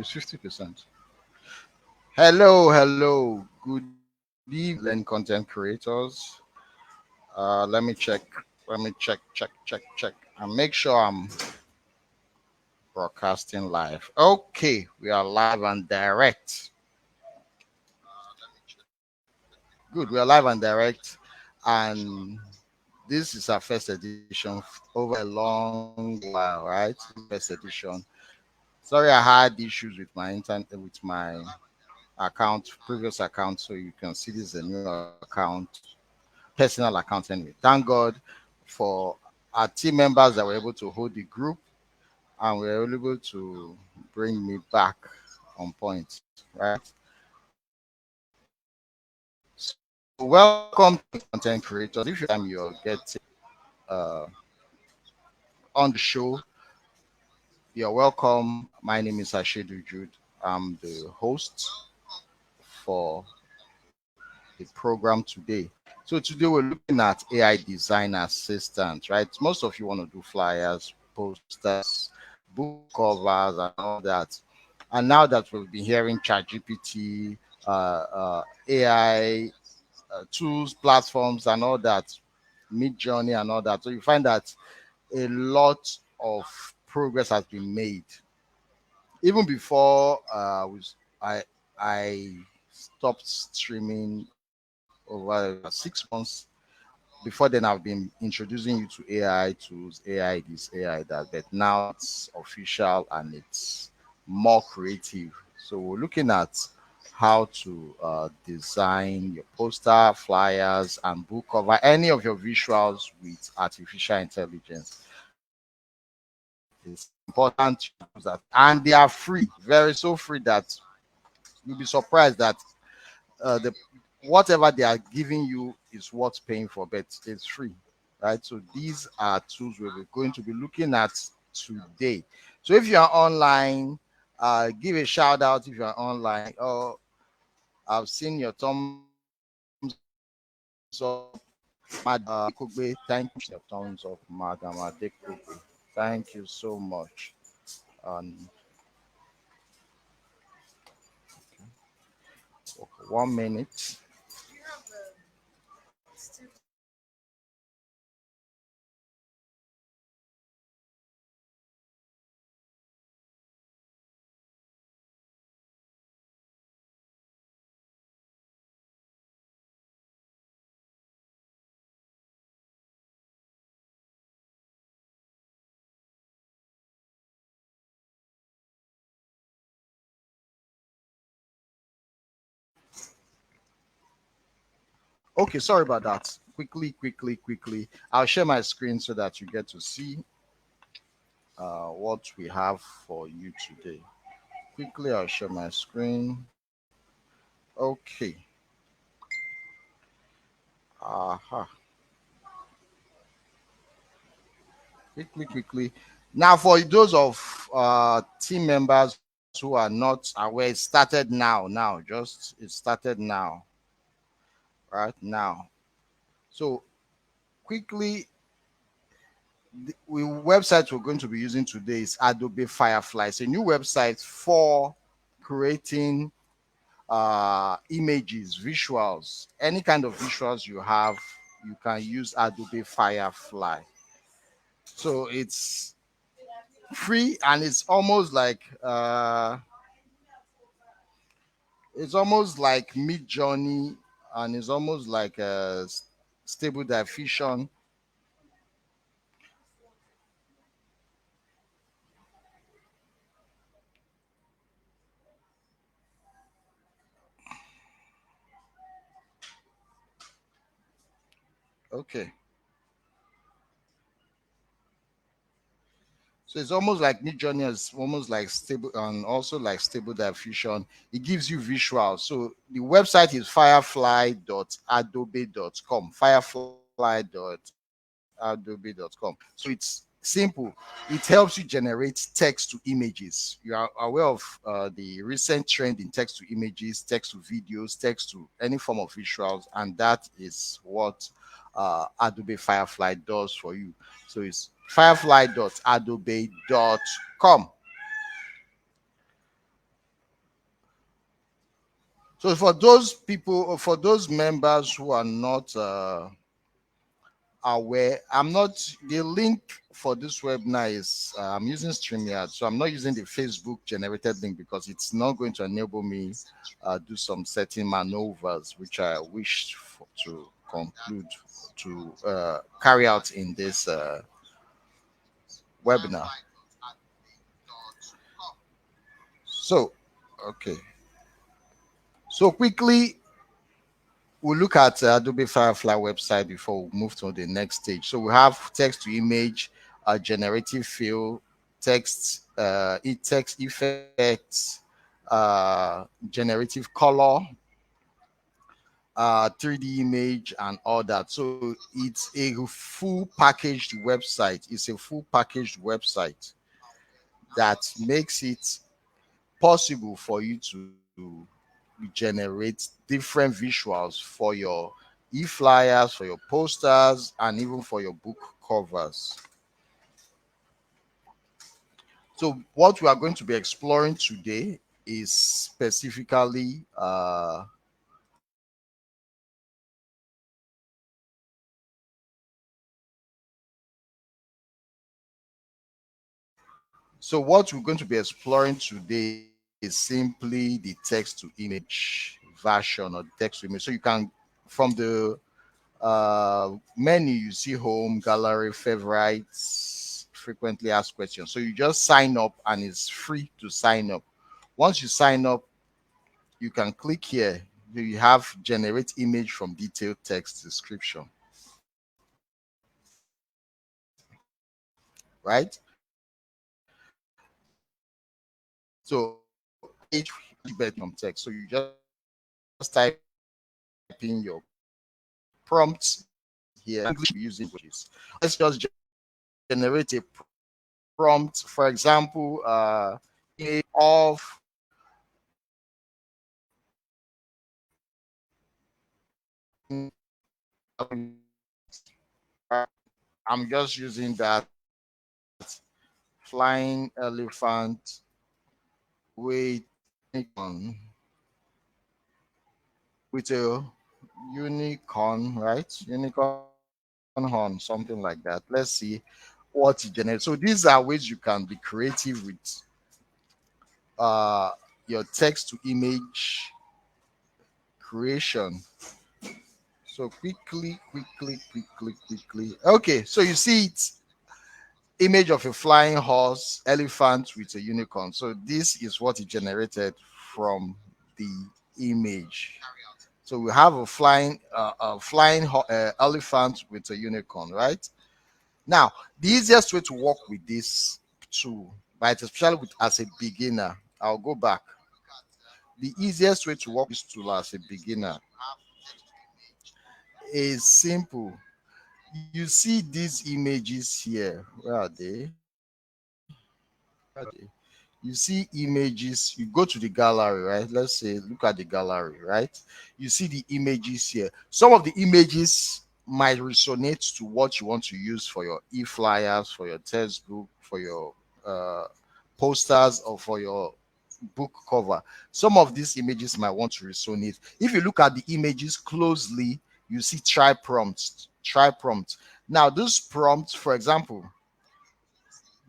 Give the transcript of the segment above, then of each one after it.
It's 50%. Hello, hello. Good evening, learn content creators. Let me check. Let me check, and make sure I'm broadcasting live. Okay, we are live and direct. Good, we are live and direct, and this is our first edition over a long while, right? First edition. Sorry, I had issues with my internet, with my account, previous account, so you can see this is a new account, personal account anyway. Thank God for our team members that were able to hold the group and were able to bring me back on point, right? So welcome to content creators. If you're time you're getting uh, on the show, you're welcome. My name is Ashedu Jude. I'm the host for the program today. So today we're looking at AI design assistants, right? Most of you want to do flyers, posters, book covers, and all that. And now that we've been hearing ChatGPT, AI tools, platforms, and all that, Mid Journey and all that, so you find that a lot of progress has been made. Even before I stopped streaming over 6 months. Before then, I've been introducing you to AI tools, AI this, AI that, but now it's official and it's more creative. So we're looking at how to design your poster, flyers, and book cover, any of your visuals with artificial intelligence. It's important to use that, and they are free, very so free that you'll be surprised that the whatever they are giving you is worth paying for, but it's free, right? So these are tools we're going to be looking at today. So if you are online, give a shout out if you are online. Oh, I've seen your thumbs up, Madam Adekugbe. Thank you, your thumbs up, Madam Adekugbe. Thank you so much. Um, 1 minute. Okay, sorry about that. Quickly. I'll share my screen so that you get to see what we have for you today. Quickly, I'll share my screen. Okay. Aha. Quickly. Now, for those of team members who are not aware, it started now. Just it started now, right now. So, quickly, the website we're going to be using today is Adobe Firefly. It's a new website for creating images, visuals, any kind of visuals you have, you can use Adobe Firefly. So it's free and it's almost like Mid Journey, and it's almost like a stable diffusion. Okay. So it's almost like Mid Journey is almost like stable and also like stable diffusion. It gives you visuals. So the website is firefly.adobe.com. Firefly.adobe.com. So it's simple. It helps you generate text to images. You are aware of the recent trend in text to images, text to videos, text to any form of visuals, and that is what Adobe Firefly does for you. So it's firefly.adobe.com. So for those people, for those members who are not aware, I'm not, the link for this webinar is I'm using StreamYard, so I'm not using the Facebook generated link because it's not going to enable me do some certain maneuvers which I wish to conclude to carry out in this webinar. So, okay. So quickly, we'll look at Adobe Firefly website before we move to the next stage. So we have text to image, generative fill, text, text effects, generative color, 3D image, and all that. So it's a full packaged website. It's a full packaged website that makes it possible for you to generate different visuals for your e-flyers, for your posters, and even for your book covers. So what we are going to be exploring today is specifically so what we're going to be exploring today is simply the text to image version or text to image. So you can, from the menu, you see home, gallery, favorites, frequently asked questions. So you just sign up and it's free to sign up. Once you sign up, you can click here. You have generate image from detailed text description, right? So page from text. So you just type in your prompts here. English using languages. Let's just generate a prompt. For example, of I'm just using that flying elephant with with a unicorn, right? Unicorn horn, something like that. Let's see what it generates. So these are ways you can be creative with uh, your text to image creation. So quickly. Okay, so you see it, image of a flying horse, elephant with a unicorn. So this is what it generated from the image. So we have a flying elephant with a unicorn, right? Now, the easiest way to work with this tool, right, especially with as a beginner, I'll go back. The easiest way to work with this tool as a beginner is simple. You see these images here. Where are they? You see images, you go to the gallery, right? Let's say, look at the gallery, right? You see the images here. Some of the images might resonate to what you want to use for your e-flyers, for your textbook, for your uh, posters, or for your book cover. Some of these images might want to resonate. If you look at the images closely, you see try prompts. Try prompt. Now, this prompt, for example,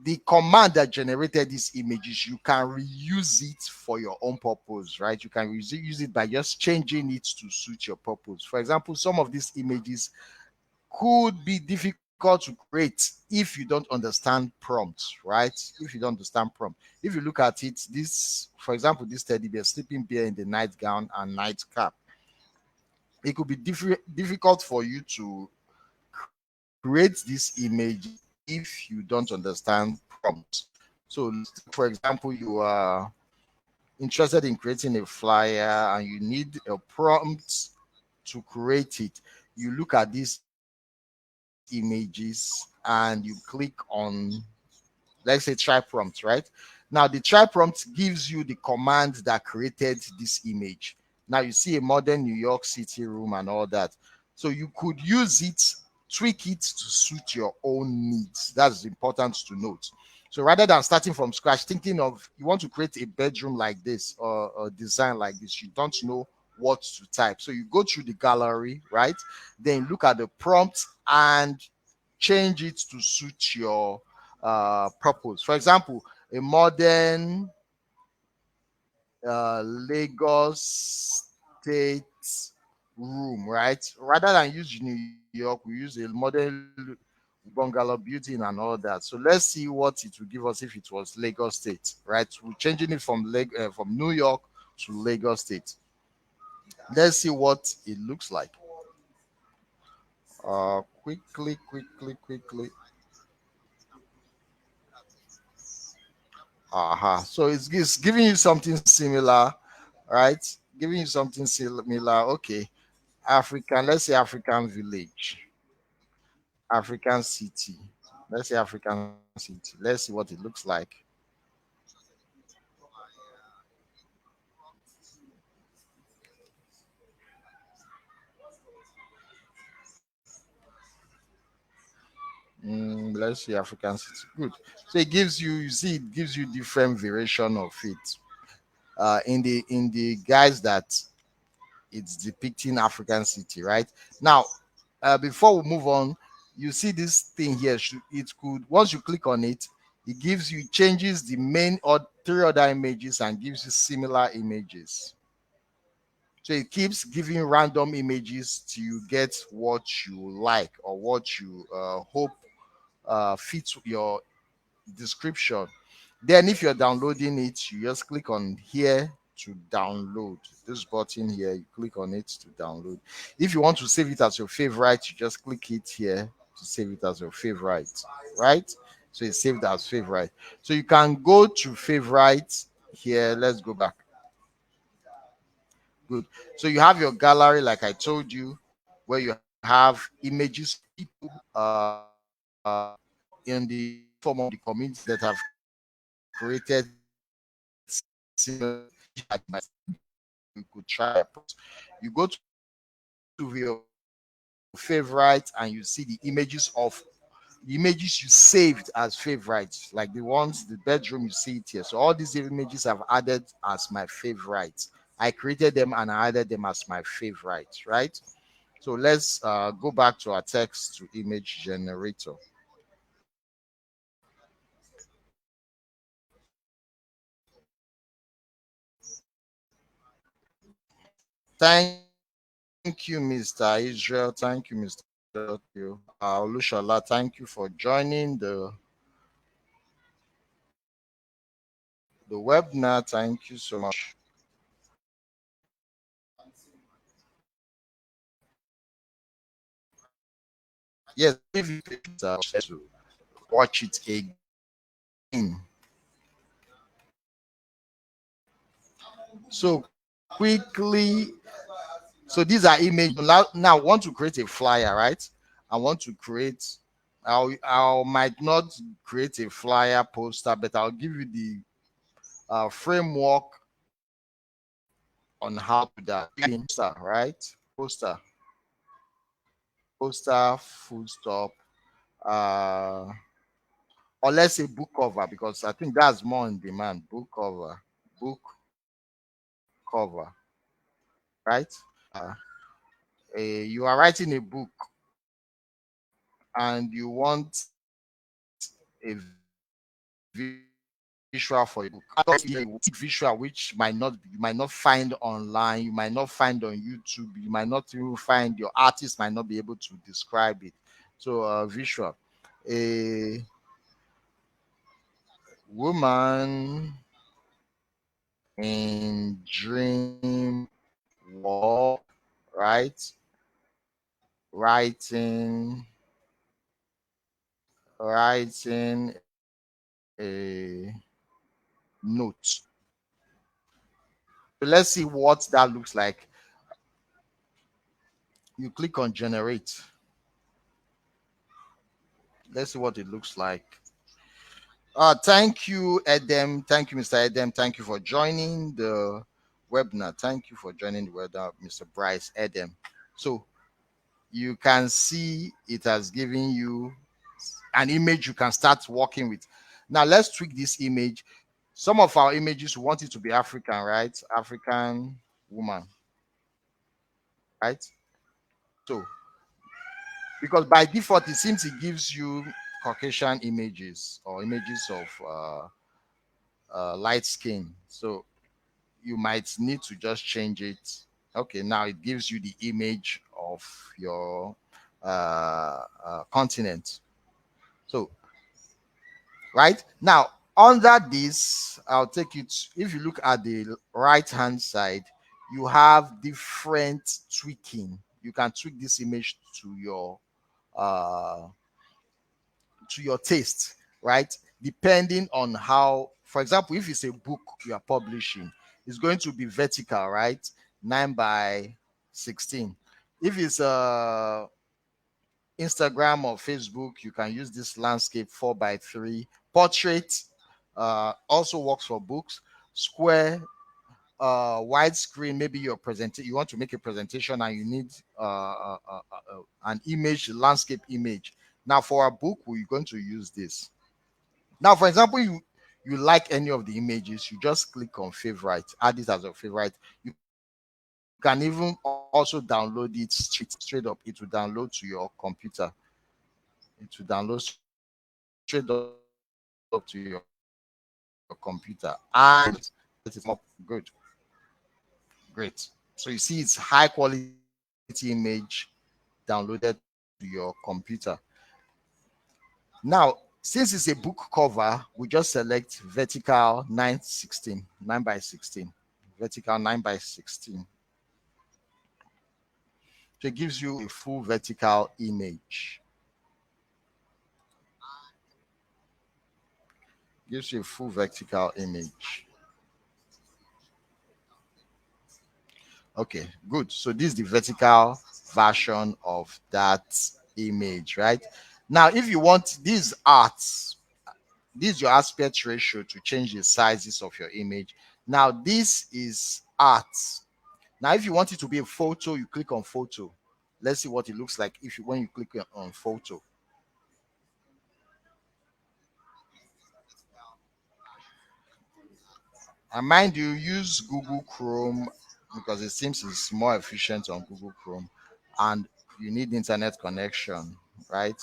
the command that generated these images, you can reuse it for your own purpose, right? You can use it by just changing it to suit your purpose. For example, some of these images could be difficult to create if you don't understand prompts, right? If you don't understand prompt. If you look at it, this, for example, this teddy bear, sleeping bear in the nightgown and nightcap, it could be difficult for you to create this image if you don't understand prompts. So, for example, you are interested in creating a flyer and you need a prompt to create it. You look at these images and you click on, let's say, try prompt, right? Now, the try prompt gives you the command that created this image. Now, you see a modern New York City room and all that. So, you could use it, tweak it to suit your own needs. That's important to note. So, rather than starting from scratch, thinking of you want to create a bedroom like this or a design like this, you don't know what to type. So you go through the gallery, right? Then look at the prompt and change it to suit your purpose. For example, a modern Lagos State room, right? Rather than use New York, we use a modern bungalow building and all that. So let's see what it will give us if it was Lagos State, right? We're changing it from from New York to Lagos State. Let's see what it looks like. Quickly. So it's giving you something similar, right? Giving you something similar. Okay, African. Let's say African village, African city. Let's say African city. Let's see what it looks like. Let's see African city. Good. So it gives you, you see, it gives you different variation of it. In the guys that it's depicting African city, right? Now, before we move on, you see this thing here. It could, once you click on it, it gives you, changes the main or three other images and gives you similar images. So it keeps giving random images till you get what you like or what you hope fits your description. Then, if you're downloading it, you just click on here to download. This button here, you click on it to download. If you want to save it as your favorite, you just click it here to save it as your favorite, right? So it's saved as favorite. So you can go to favorite here. Let's go back. Good. So you have your gallery, like I told you, where you have images of people in the form of the communities that have created similar. You could try. You go to your favorite and you see the images you saved as favorites, like the ones the bedroom, you see it here. So all these images I've added as my favorites. I created them and I added them as my favorites, right? So let's go back to our text to image generator. Thank you, Mr. Israel. Thank you, Mr. You. Olushola, thank you for joining the webinar. Thank you so much. Yes, if you to watch it again. So quickly, so these are images. Now I want to create a flyer, right? I want to create. I might not create a flyer poster, but I'll give you the framework on how to do that. Poster, right? Poster, full stop. Uh, or let's say book cover, because I think that's more in demand. Book cover, right? Uh, you are writing a book and you want a visual for your book. Visual which you might not find online, you might not find on YouTube, you might not even find, your artist might not be able to describe it. So visual. A woman in dream world, right? Writing writing a note. So let's see what that looks like. You click on generate. Let's see what it looks like. Thank you, Edem. Thank you, Mr. Edem. Thank you for joining the webinar. Thank you for joining the webinar, Mr. Bryce Edem. So you can see it has given you an image you can start working with. Now let's tweak this image. Some of our images we want it to be African, right? African woman. right? So because by default it seems it gives you Caucasian images or images of light skin. So you might need to just change it. Okay, now it gives you the image of your continent. So right now under this, I'll take it. If you look at the right hand side, you have different tweaking. You can tweak this image uh, to your taste, right? Depending on how, for example, if it's a book you are publishing, it's going to be vertical, right? 9 by 16. If it's Instagram or Facebook, you can use this landscape 4 by 3. Portrait also works for books. Square, widescreen, maybe you want to make a presentation and you need an image, landscape image. Now for a book, we're going to use this. Now, for example, you like any of the images, you just click on favorite, add it as a favorite. You can even also download it straight up. It will download to your computer. It will download straight up to your computer, and it is more good. Great. So you see, it's high quality image downloaded to your computer. Now, since it's a book cover, we just select vertical 916, 9 by 16, vertical 9 by 16. So it gives you a full vertical image. Gives you a full vertical image. Okay, good. So this is the vertical version of that image, right? Now, if you want these arts, this is your aspect ratio to change the sizes of your image. Now, this is art. Now, if you want it to be a photo, you click on photo. Let's see what it looks like if you when you click on photo. And mind you, use Google Chrome because it seems it's more efficient on Google Chrome, and you need internet connection, right?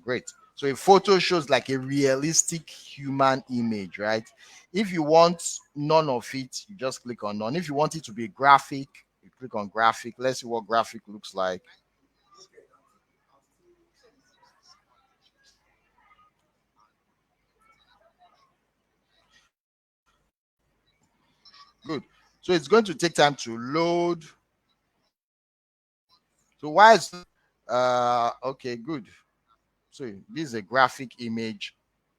Great. So a photo shows like a realistic human image, right? If you want none of it, you just click on none. If you want it to be a graphic, you click on graphic. Let's see what graphic looks like. Good. So it's going to take time to load. So why is okay, good. So this is a graphic image.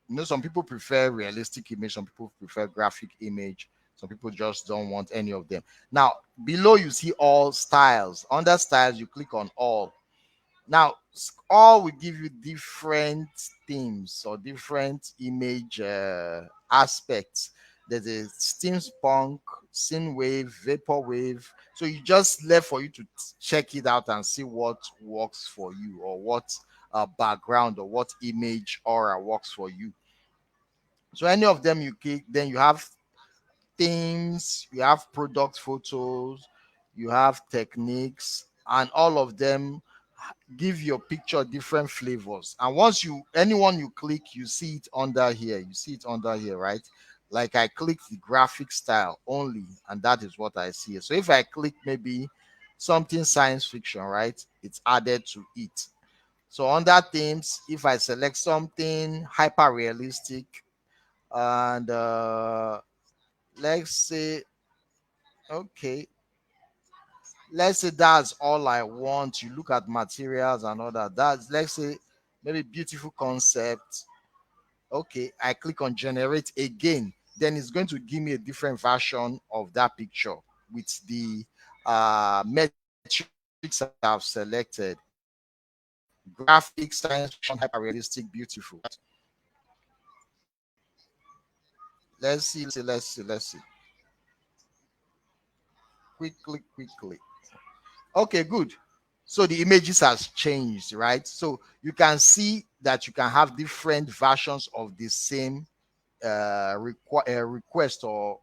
You know, some people prefer realistic image, some people prefer graphic image, some people just don't want any of them. Now, below you see all styles. Under styles, you click on all. Now, all will give you different themes or different image aspects. There's a steampunk, synthwave, vaporwave. So you just left for you to check it out and see what works for you, or what background or what image aura works for you. So any of them you click, then you have themes, you have product photos, you have techniques, and all of them give your picture different flavors. And once you anyone you click, you see it under here. You see it under here, right? Like I click the graphic style only, and that is what I see. So if I click maybe something science fiction, right? It's added to it. So under themes, if I select something hyper realistic, and let's say, okay, let's say that's all I want. You look at materials and all that. That's, let's say, maybe beautiful concept. Okay, I click on generate again. Then it's going to give me a different version of that picture with the metrics I've selected: graphic, science fiction, hyper realistic, beautiful. Let's see. Quickly. Okay, good. So the images has changed, right? So you can see that you can have different versions of the same request or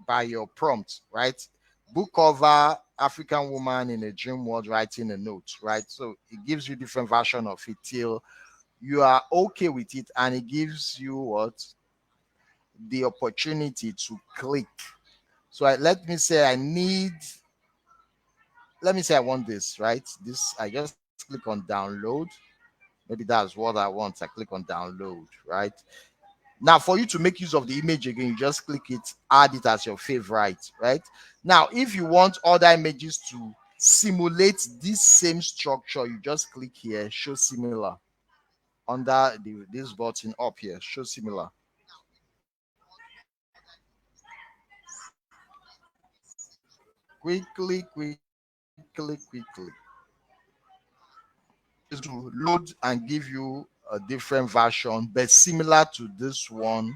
by your prompt, right? Book cover, African woman in a dream world writing a note, right? So it gives you different version of it till you are okay with it, and it gives you what, the opportunity to click. So let me say I need, let me say I want this, right? This, I just click on download. Maybe that's what I want. I click on download, right? Now, for you to make use of the image again, you just click it, add it as your favorite, right? Now, if you want other images to simulate this same structure, you just click here, show similar, under this button up here, show similar. Quickly. Is to load and give you a different version, but similar to this one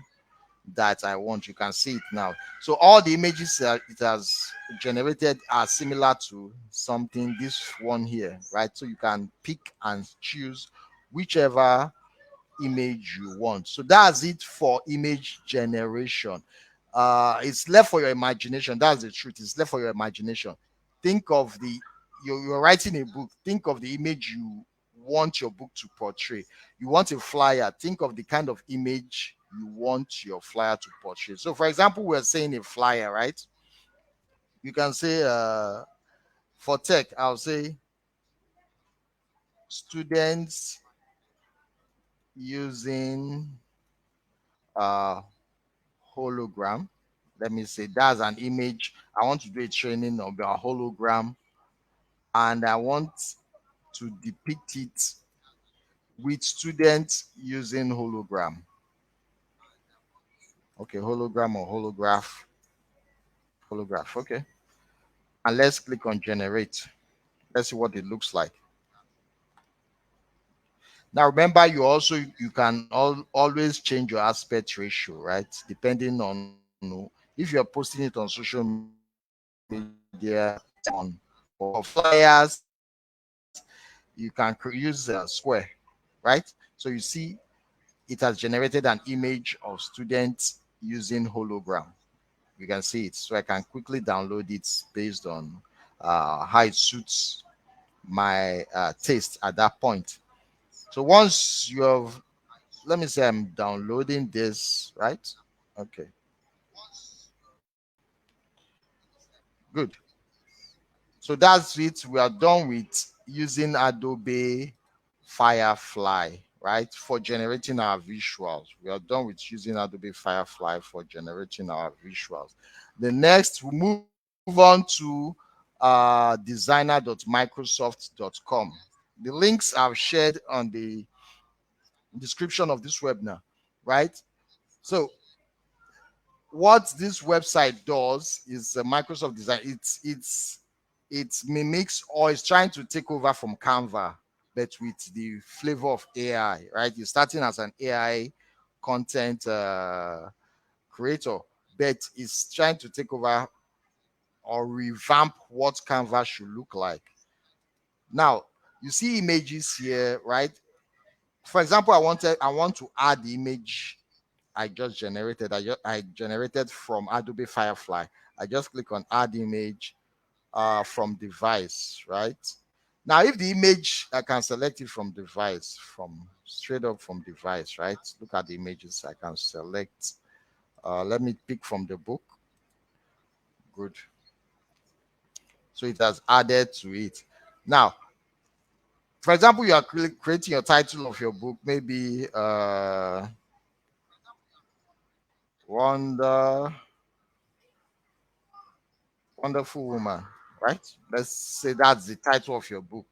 that I want. You can see it now. So all the images that it has generated are similar to something, this one here, right? So you can pick and choose whichever image you want. So that's it for image generation. It's left for your imagination. That's the truth. It's left for your imagination. Think of the, you're writing a book. Think of the image you want your book to portray. You want a flyer. Think of the kind of image you want your flyer to portray. So, for example, we're saying a flyer, right? You can say, for tech, I'll say students using uh, hologram. Let me say that's an image. I want to do a training of a hologram, and I want to depict it with students using hologram. Okay, hologram or holograph. Okay, and let's click on generate. Let's see what it looks like. Now remember, you can always change your aspect ratio, right? Depending on, if you're posting it on social media, on, for flyers, you can use a square, right? So you see it has generated an image of students using hologram. You can see it. So I can quickly download it based on how it suits my taste at that point. So once you have, let me say I'm downloading this, right? Okay, good. So that's it. We are done with using Adobe Firefly, right? For generating our visuals. We are done with using Adobe Firefly for generating our visuals. The next, we move on to designer.microsoft.com. The links I've shared on the description of this webinar, right? So what this website does is Microsoft Design. It mimics, or is trying to take over from Canva, but with the flavor of AI. Right? You're starting as an AI content creator, but it's trying to take over or revamp what Canva should look like. Now you see images here, right? For example, I want to add the image I just generated. I generated from Adobe Firefly. I just click on add image from device, right? Now, if the image, I can select it from device, from straight up from device, right? Look at the images I can select. Let me pick from the book. Good. So it has added to it. Now, for example, you are creating your title of your book, maybe Wonder Wonderful Woman, right? Let's say that's the title of your book.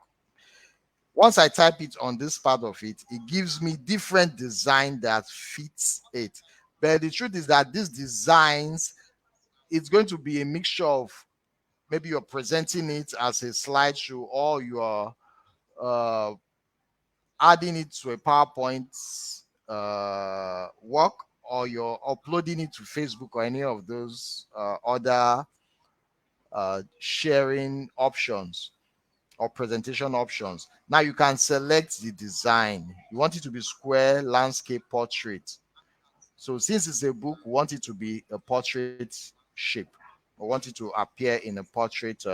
Once I type it on this part of it, it gives me different design that fits it. But the truth is that these designs, it's going to be a mixture of, maybe you're presenting it as a slideshow, or you're uh, adding it to a PowerPoint work, or you're uploading it to Facebook or any of those other sharing options or presentation options. Now you can select the design. You want it to be square, landscape, portrait. So since it's a book, we want it to be a portrait shape. I want it to appear in a portrait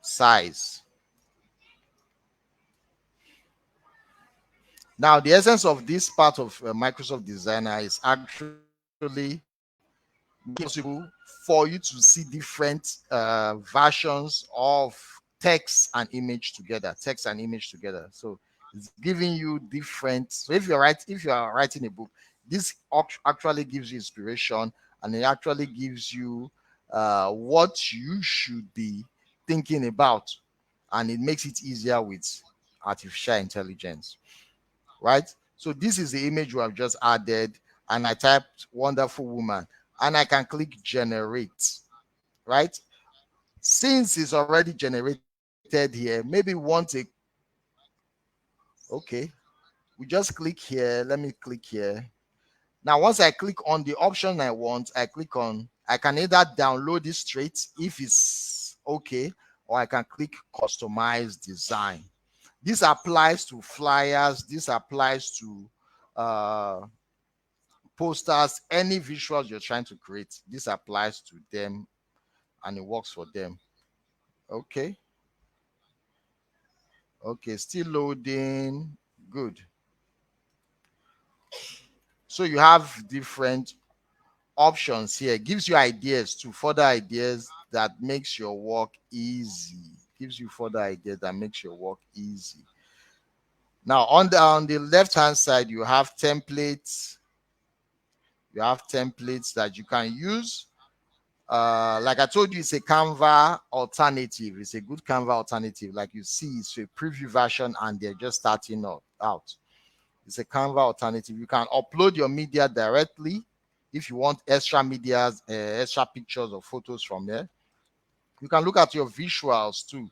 size. Now, the essence of this part of Microsoft Designer is actually possible for you to see different versions of text and image together. Text and image together. So it's giving you different. So if you are writing a book, this actually gives you inspiration, and it actually gives you what you should be thinking about, and it makes it easier with artificial intelligence, right? So this is the image we have just added, and I typed wonderful woman, and I can click generate, right? Since it's already generated here, maybe we want a, okay, we just click here. Let me click here. Now, once I click on the option I want, I click on, I can either download it straight if it's okay, or I can click customize design. This applies to flyers, this applies to posters, any visuals you're trying to create. This applies to them and it works for them. Okay. Okay, still loading. Good. So you have different options here. It gives you ideas to further ideas that makes your work easy. Gives you further ideas that makes your work easy. Now on the left hand side, you have templates. You have templates that you can use. Like I told you, it's a Canva alternative. It's a good Canva alternative. Like you see, it's a preview version and they're just starting out. It's a Canva alternative. You can upload your media directly if you want extra media, extra pictures or photos from there. You can look at your visuals too.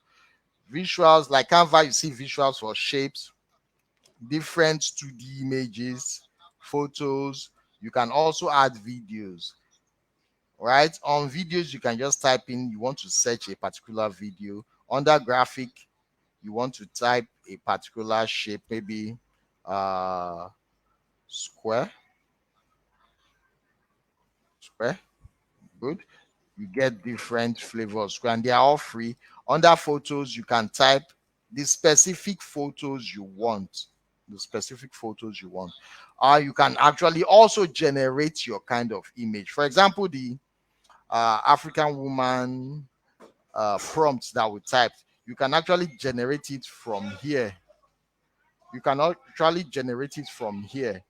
Visuals like Canva, you see visuals for shapes, different 2D images, photos. You can also add videos. Right, on videos you can just type in, you want to search a particular video. Under graphic, you want to type a particular shape, maybe square. Good. You get different flavors and they are all free. Under photos, you can type the specific photos you want. The specific photos you want. You can actually also generate your kind of image. For example, the African woman prompts that we typed, you can actually generate it from here. You can actually generate it from here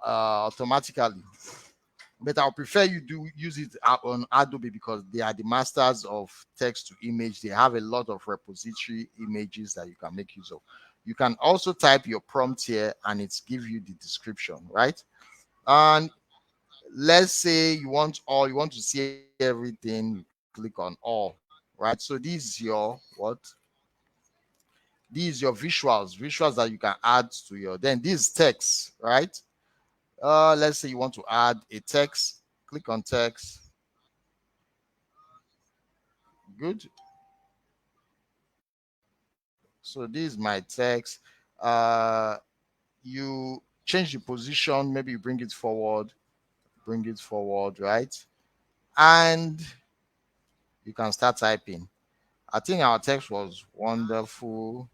automatically. But I'll prefer you do use it on Adobe because they are the masters of text to image. They have a lot of repository images that you can make use of. You can also type your prompt here and it's give you the description, right? And let's say you want to see everything, you click on all, right? So this is your what? These your visuals that you can add to your, then this text, right? Let's say you want to add a text, click on text. Good. So this is my text. Uh, you change the position, maybe you bring it forward, right? And you can start typing. I think our text was wonderful,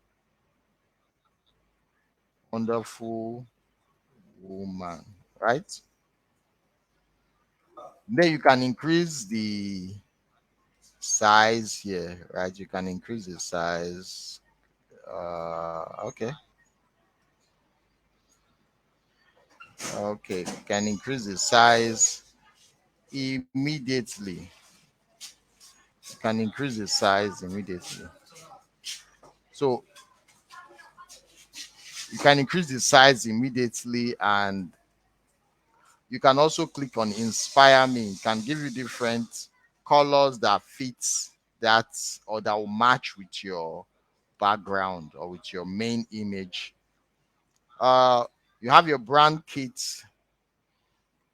wonderful woman, right? Then you can increase the size here, right? You can increase the size. Okay. Okay, you can increase the size immediately. You can increase the size immediately. So you can increase the size immediately, and you can also click on inspire me. It can give you different colors that fits that or that will match with your background or with your main image. Uh, you have your brand kit.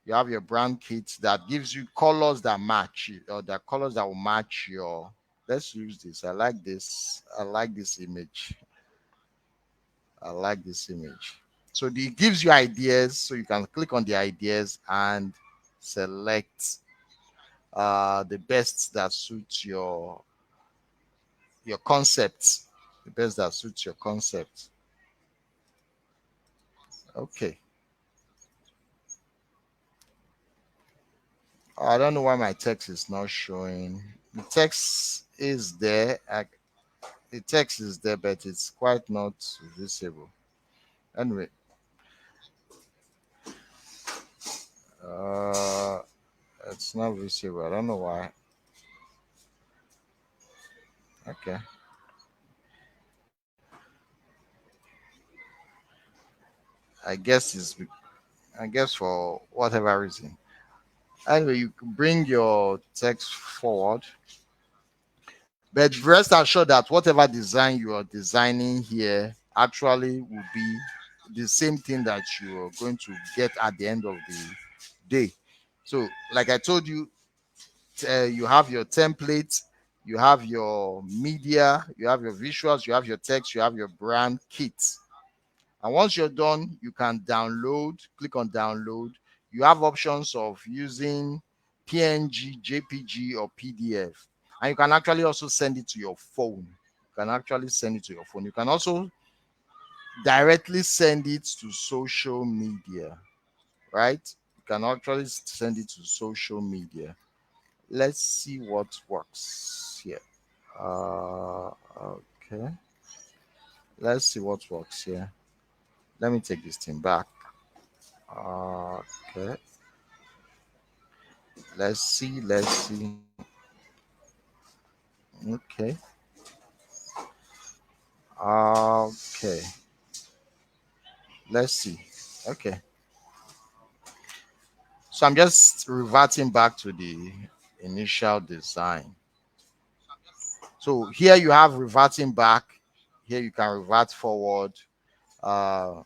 You have your brand kit that gives you colors that match or the colors that will match your. Let's use this. I like this. I like this image. I like this image. So it gives you ideas. So you can click on the ideas and select the best that suits your concept, the best that suits your concept. Okay. I don't know why my text is not showing. The text is there. The text is there, but it's quite not visible. Anyway, uh, it's not visible. I don't know why. Okay. I guess it's. I guess for whatever reason. Anyway, you can bring your text forward, but rest assured that whatever design you are designing here actually will be the same thing that you are going to get at the end of the day. So, like I told you, you have your template, you have your media, you have your visuals, you have your text, you have your brand kit. And once you're done, you can download, click on download. You have options of using PNG, JPG, or PDF. And you can actually also send it to your phone. You can actually send it to your phone. You can also directly send it to social media, right? You can actually send it to social media. Let's see what works here. Okay. Let's see what works here. Let me take this thing back. Okay. Let's see. Let's see. Okay. Okay. Let's see. Okay. So I'm just reverting back to the initial design. So here you have reverting back. Here you can revert forward. Uh,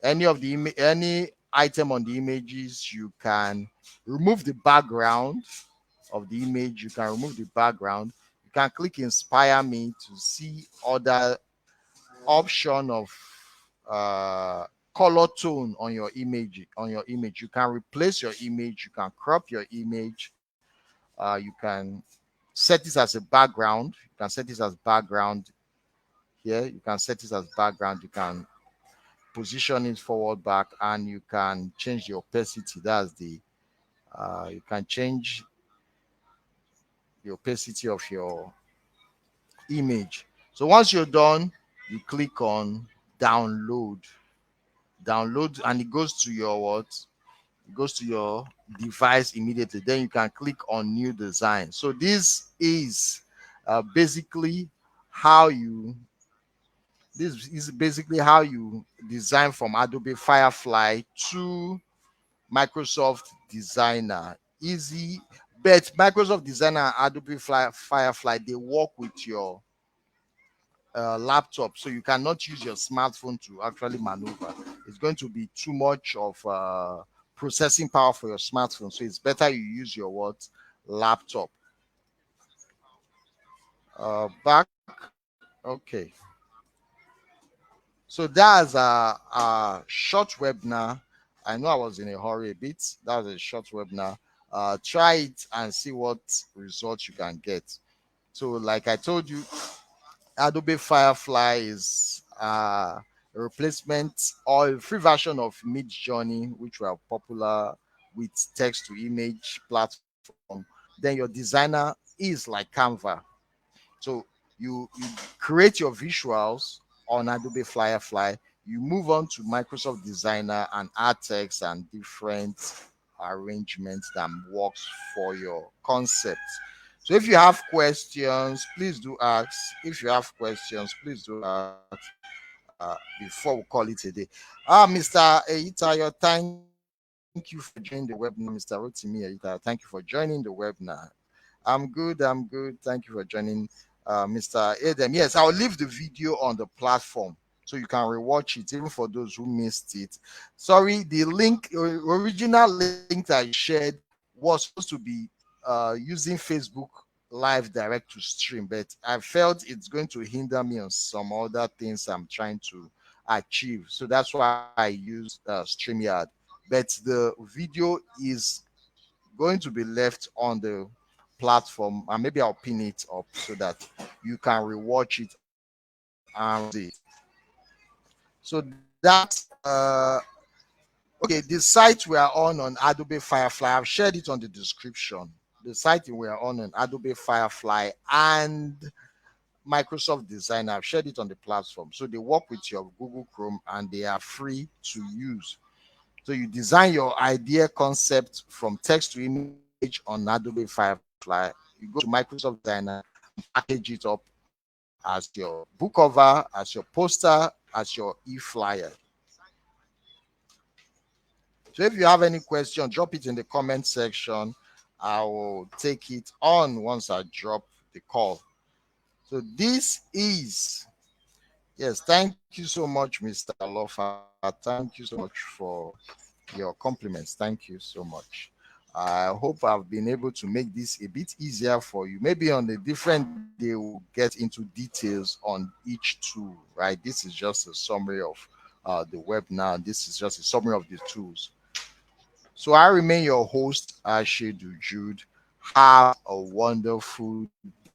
any of the any item on the images, you can remove the background of the image. You can remove the background. You can click inspire me to see other option of uh, color tone on your image. You can replace your image. You can crop your image. You can set this as a background. You can set this as background here. You can set this as background. You can position it forward, back, and you can change the opacity. That's the you can change the opacity of your image. So once you're done, you click on download. Download, and it goes to your what? It goes to your device immediately. Then you can click on new design. So this is basically how you this is basically how you design from Adobe Firefly to Microsoft Designer. Easy, but Microsoft Designer and Adobe Firefly, they work with your laptop, so you cannot use your smartphone to actually maneuver. It's going to be too much of processing power for your smartphone, so it's better you use your what laptop. Back. Okay. So that's a short webinar. I know I was in a hurry a bit. That was a short webinar. Try it and see what results you can get. So, like I told you, Adobe Firefly is a replacement or a free version of Midjourney, which were popular with text to image platform. Then your designer is like Canva. So you create your visuals on Adobe Firefly. You move on to Microsoft Designer and add text and different arrangements that works for your concept. So if you have questions, please do ask. If you have questions, please do ask before we call it a day. Mr. Eitayo, thank you for joining the webinar. Mr. Rotimi Eitayo, thank you for joining the webinar. I'm good. I'm good. Thank you for joining, Mr. Adam. Yes, I'll leave the video on the platform so you can rewatch it, even for those who missed it. Sorry, the link, original link that I shared was supposed to be using Facebook Live Direct to stream, but I felt it's going to hinder me on some other things I'm trying to achieve. So that's why I use StreamYard. But the video is going to be left on the platform, and maybe I'll pin it up so that you can rewatch it and see. So that's okay. The site we are on Adobe Firefly, I've shared it on the description. The site we are on Adobe Firefly and Microsoft Designer, I've shared it on the platform. So they work with your Google Chrome and they are free to use. So you design your idea concept from text to image on Adobe Firefly. You go to Microsoft Designer and package it up as your book cover, as your poster, as your e-flyer. So if you have any question, drop it in the comment section. I will take it on once I drop the call. So this is, yes, thank you so much, Mr. Alofa. Thank you so much for your compliments. Thank you so much. I hope I've been able to make this a bit easier for you. Maybe on a different day, we'll get into details on each tool, right? This is just a summary of the web now. This is just a summary of the tools. So I remain your host, Ashedu Jude. Have a wonderful day.